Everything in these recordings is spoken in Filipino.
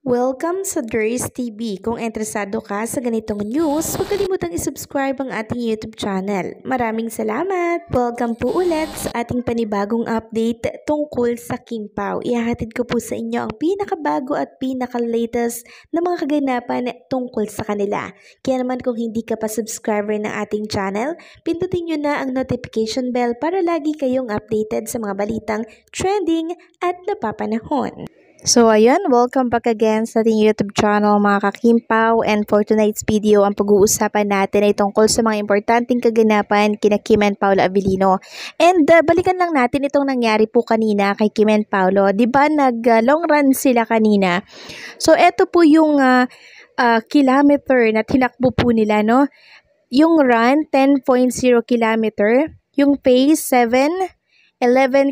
Welcome sa Durs TV. Kung interesado ka sa ganitong news, huwag kalimutang isubscribe ang ating YouTube channel. Maraming salamat! Welcome po ulit sa ating panibagong update tungkol sa King Pao. Ihahatid ko po sa inyo ang pinakabago at pinaka-latest na mga kaganapan tungkol sa kanila. Kaya naman kung hindi ka pa subscriber ng ating channel, pindutin nyo na ang notification bell para lagi kayong updated sa mga balitang trending at napapanahon. So ayun, welcome back again sa ating YouTube channel mga kakimpaw, and for tonight's video ang pag-uusapan natin ay tungkol sa mga importanteng kaganapan kina Kim and Paolo Avellino. And balikan lang natin itong nangyari po kanina kay Kim and Paolo. Diba long run sila kanina? So eto po yung kilometer na tinakbo po nila, no? Yung run 10.0 kilometer, yung pace 11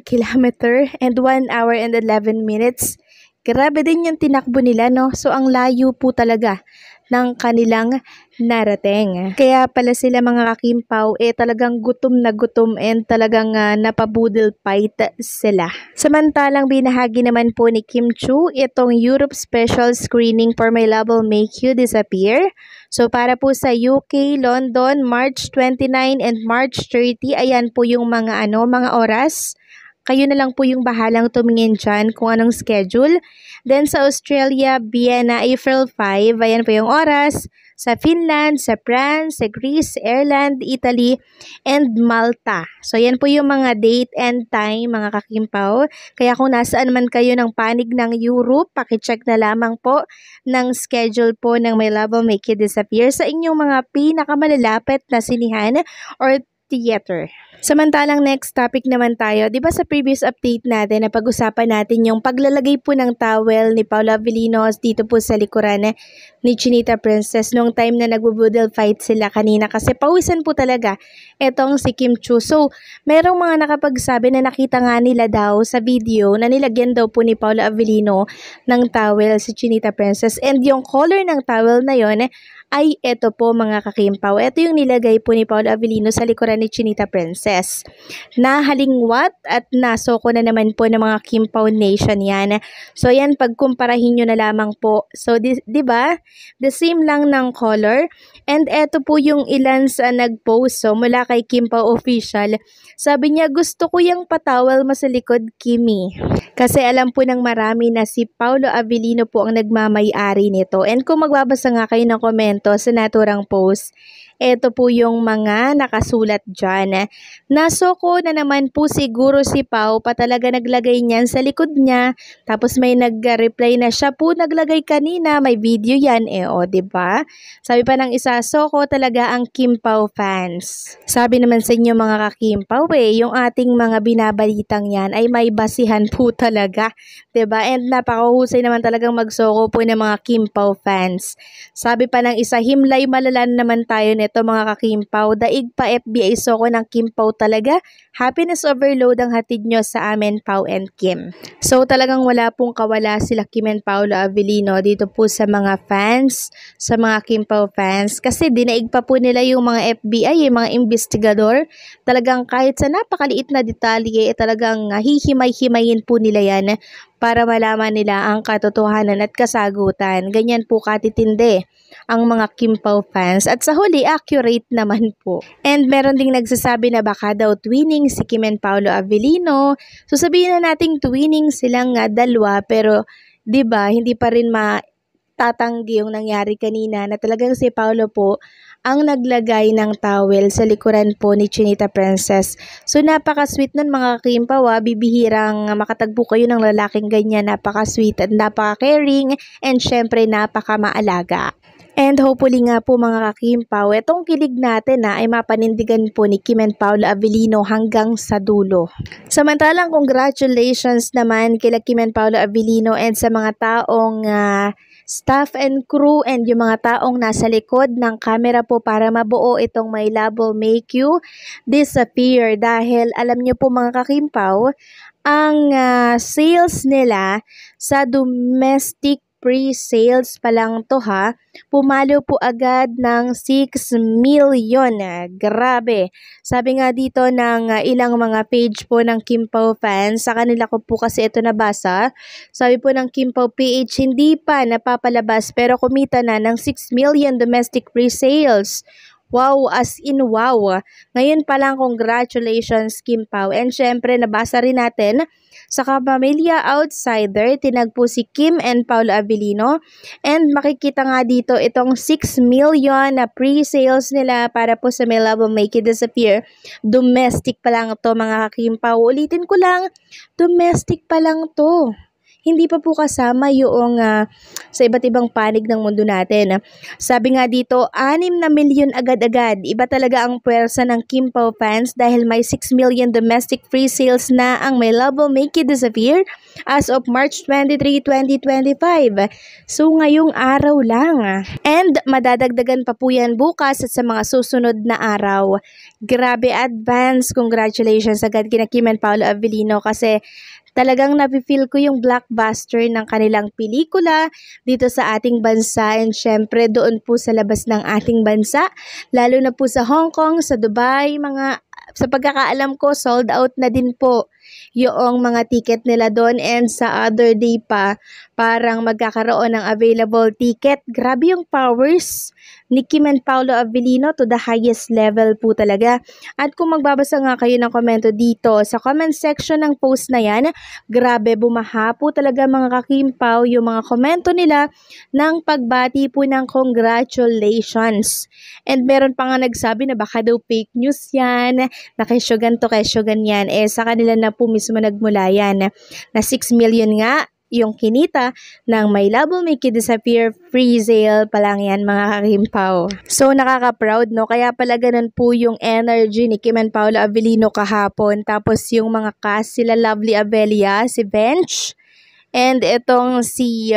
kilometer and 1 hour and 11 minutes. Grabe din yung tinakbo nila, no? So, ang layo po talaga ng kanilang narating. Kaya pala sila mga kakimpaw, talagang gutom na gutom and talagang napabudel fight sila. Samantalang binahagi naman po ni Kim Chiu itong Europe Special Screening for My Love Will Make You Disappear. So, para po sa UK, London, March 29 and March 30, ayan po yung mga oras. Kayo na lang po yung bahalang tumingin dyan kung anong schedule. Then sa Australia, Vienna, April 5, ayan po yung oras. Sa Finland, sa France, sa Greece, Ireland, Italy, and Malta. So yan po yung mga date and time mga kakimpaw. Kaya kung nasaan man kayo ng panig ng Europe, pakicheck na lamang po ng schedule po ng My Love Will Make You Disappear sa inyong mga pinakamalalapit na sinihan or theater. Samantalang next topic naman tayo, di ba sa previous update natin na pag-usapan natin yung paglalagay po ng towel ni Paolo Avellino dito po sa likuran ni Chinita Princess nung time na nagbubudel fight sila kanina kasi pawisan po talaga etong si Kim Chiu. So, merong mga nakapagsabi na nakita nga nila daw sa video na nilagyan daw po ni Paolo Avellino ng towel si Chinita Princess, and yung color ng towel na yon ay eto po mga kakimpaw. Ito yung nilagay po ni Paolo Avellino sa likuran ni Chinita Princess. Nahalingwat at nasoko na naman po ng mga Kimpaw Nation yan. So yan, pagkumparahin nyo na lamang po. So diba? The same lang ng color. And eto po yung ilan sa nag-post. So mula kay Kimpaw Official. Sabi niya, gusto ko yung patawal mo sa likod, Kimi. Kasi alam po ng marami na si Paolo Avellino po ang nagmamay-ari nito. And kung magbabasa nga kayo ng komento sa naturang post, ito po yung mga nakasulat dyan. Nasoko na naman po siguro si Pao pa talaga naglagay niyan sa likod niya. Tapos may nag-reply na siya po naglagay kanina. May video yan diba? Sabi pa ng isa, soko talaga ang Kim Pao fans. Sabi naman sa inyo mga ka-Kim-Pao yung ating mga binabalitang yan ay may basihan po talaga. Diba? And napakahusay naman talagang magsoko po ng mga Kim Pao fans. Sabi pa ng isa, himlay malalan naman tayo nito mga kakimpaw. Daig pa FBI soko ng Kimpaw talaga. Happiness overload ang hatid nyo sa amin, Pao and Kim. So talagang wala pong kawala sila Kim and Paolo Avellino dito po sa mga fans, sa mga Kimpaw fans. Kasi dinaig pa po nila yung mga FBI, yung mga investigador. Talagang kahit sa napakaliit na detalye, talagang hihimay-himayin po nila yan para malaman nila ang katotohanan at kasagutan. Ganyan po katitindi ang mga Kimpaw fans. At sa huli, accurate naman po. And meron ding nagsasabi na baka daw twinning si Kim and Paolo Avellino. So sabihin na nating twinning silang dalawa, pero 'di ba hindi pa rin matatanggi yung nangyari kanina na talagang si Paolo po ang naglagay ng towel sa likuran po ni Chinita Princess. So napaka-sweet nun mga kakimpaw, bibihirang makatagpo kayo ng lalaking ganyan, napaka-sweet at napaka-caring, and syempre napaka-maalaga. And hopefully nga po mga kakimpaw, itong kilig natin ay mapanindigan po ni Kim and Paolo Avellino hanggang sa dulo. Samantalang congratulations naman kila Kim and Paolo Avellino and sa mga taong staff and crew and yung mga taong nasa likod ng camera po para mabuo itong My Love Will Make You Disappear. Dahil alam nyo po mga kakimpaw, ang sales nila sa domestic pre-sales pa lang to ha. Pumalo po agad ng 6 million. Grabe. Sabi nga dito ng ilang mga page po ng Kim Pao fans, sa kanila ko po kasi ito nabasa. Sabi po ng Kim Pao PH, hindi pa napapalabas pero kumita na ng 6 million domestic pre-sales. Wow, as in wow. Ngayon pa lang, congratulations Kim Pao. And syempre, nabasa rin natin sa Kapamilya Outsider, tinagpo si Kim and Paolo Avellino. And makikita nga dito itong 6 million na pre-sales nila para po sa My Love Will Make It Disappear. Domestic pa lang to mga Kim Pao. Ulitin ko lang, domestic pa lang to. Hindi pa po kasama yung sa iba't ibang panig ng mundo natin. Sabi nga dito, 6 na milyon agad-agad. Iba talaga ang puwersa ng Kim Pao fans dahil may 6 million domestic free sales na ang My Love Will Make It Disappear as of March 23, 2025. So ngayong araw lang. And madadagdagan pa po yan bukas at sa mga susunod na araw. Grabe, advance congratulations agad kina Kim and Paolo Avellino kasi talagang napifeel ko yung blockbuster ng kanilang pelikula dito sa ating bansa and syempre doon po sa labas ng ating bansa, lalo na po sa Hong Kong, sa Dubai, sa pagkakaalam ko sold out na din po yung mga ticket nila doon and sa other day pa parang magkakaroon ng available ticket. Grabe yung powers ni Kim and Paolo Avellino to the highest level po talaga. At kung magbabasa nga kayo ng komento dito sa comment section ng post na yan, grabe bumaha po talaga mga ka-Kim Pao yung mga komento nila ng pagbati po ng congratulations. And meron pa nga nagsabi na baka daw fake news yan, na kesyo ganto kesyo ganyan. Sa kanila na po mismo nagmula yan na 6 million nga yung kinita ng My Love Will Make It Disappear free sale pa lang yan mga ka-Kim Pao. So nakaka-proud no, kaya pala ganun po yung energy ni Kim and Paolo Avellino kahapon. Tapos yung mga cast sila Lovely Abella, si Bench, and itong si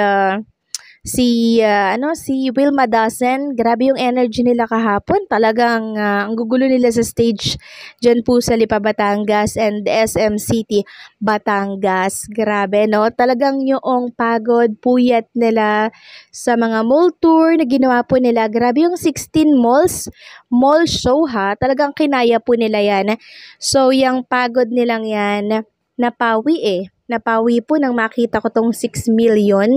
Wilma Dazen. Grabe yung energy nila kahapon. Talagang ang gugulo nila sa stage dyan po sa Lipa, Batangas and SM City, Batangas. Grabe, no? Talagang yung pagod, puyat nila sa mga mall tour na ginawa po nila. Grabe yung 16 mall show ha. Talagang kinaya po nila yan. So, yung pagod nilang yan, napawi po nang makita ko tong 6 million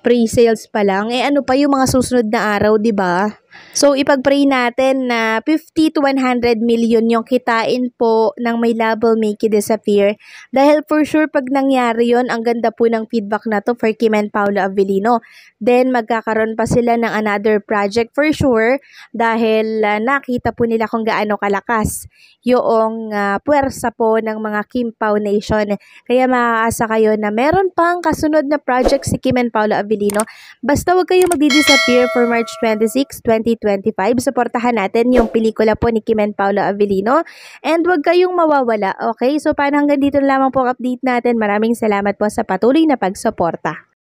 pre-sales pa lang. Ano pa yung mga susunod na araw, 'di ba? So ipag-pray natin na 50 to 100 million yung kitain po ng My Love Will Make It Disappear. Dahil for sure pag nangyari yon, ang ganda po ng feedback na to for Kim and Paolo Avellino. Then magkakaroon pa sila ng another project for sure dahil nakita po nila kung gaano kalakas yung puwersa po ng mga Kim Pao Nation. Kaya makakaasa kayo na meron pang kasunod na project si Kim and Paolo Avellino. Basta wag kayo magdi-disappear for March 26, 2025. Suportahan natin yung pelikula po ni Kim and Paolo Avellino. And wag kayong mawawala. Okay? So paano hanggang dito na lamang po ang update natin. Maraming salamat po sa patuloy na pagsuporta.